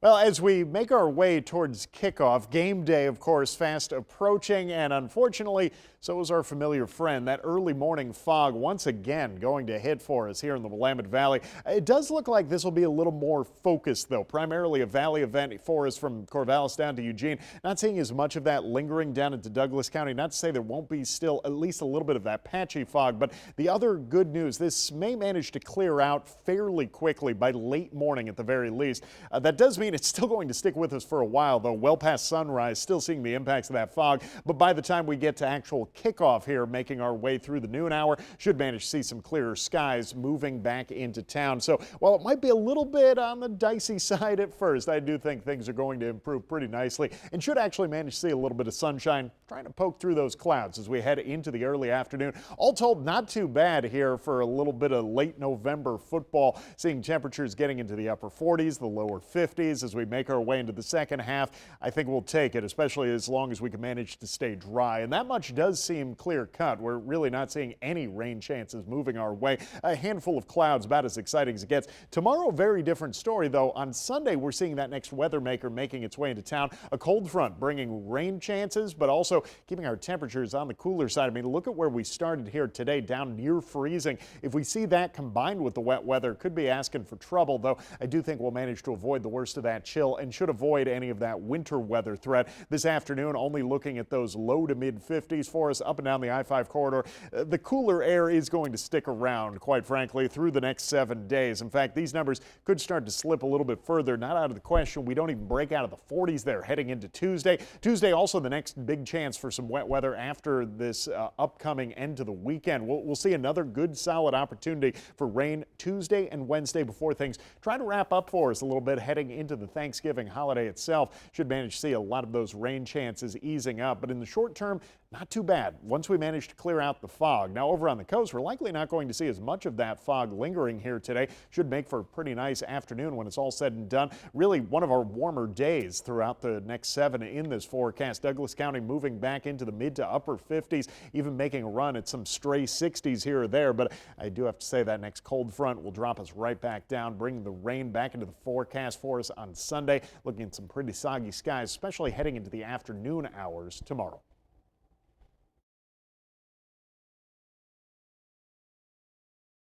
Well, as we make our way towards kickoff, game day, of course, fast approaching, and unfortunately, so is our familiar friend. That early morning fog once again going to hit for us here in the Willamette Valley. It does look like this will be a little more focused, though, primarily a valley event for us from Corvallis down to Eugene. Not seeing as much of that lingering down into Douglas County. Not to say there won't be still at least a little bit of that patchy fog, but the other good news, this may manage to clear out fairly quickly by late morning at the very least. That does mean it's still going to stick with us for a while, though, well past sunrise, still seeing the impacts of that fog. But by the time we get to actual kickoff here, making our way through the noon hour, should manage to see some clearer skies moving back into town. So while it might be a little bit on the dicey side at first, I do think things are going to improve pretty nicely and should actually manage to see a little bit of sunshine trying to poke through those clouds as we head into the early afternoon. All told, not too bad here for a little bit of late November football, seeing temperatures getting into the upper 40s, the lower 50s as we make our way into the second half. I think we'll take it, especially as long as we can manage to stay dry. And that much does seem clear cut. We're really not seeing any rain chances moving our way. A handful of clouds, about as exciting as it gets. Tomorrow, very different story, though. On Sunday, we're seeing that next weather maker making its way into town. A cold front bringing rain chances, but also keeping our temperatures on the cooler side. I mean, look at where we started here today, down near freezing. If we see that combined with the wet weather, could be asking for trouble, though I do think we'll manage to avoid the worst of that chill and should avoid any of that winter weather threat. This afternoon, only looking at those low to mid 50s for us up and down the I-5 corridor. The cooler air is going to stick around, quite frankly, through the next 7 days. In fact, these numbers could start to slip a little bit further. Not out of the question. We don't even break out of the 40s there heading into Tuesday. Tuesday, also the next big chance for some wet weather after this upcoming end to the weekend. We'll see another good solid opportunity for rain Tuesday and Wednesday before things try to wrap up for us a little bit heading into the Thanksgiving holiday itself. Should manage to see a lot of those rain chances easing up, but in the short term, not too bad once we manage to clear out the fog. Now over on the coast, we're likely not going to see as much of that fog lingering here today. Should make for a pretty nice afternoon when it's all said and done. Really one of our warmer days throughout the next 7 in this forecast. Douglas County moving back into the mid to upper 50s, even making a run at some stray 60s here or there. But I do have to say that next cold front will drop us right back down, bringing the rain back into the forecast for us on Sunday. Looking at some pretty soggy skies, especially heading into the afternoon hours tomorrow.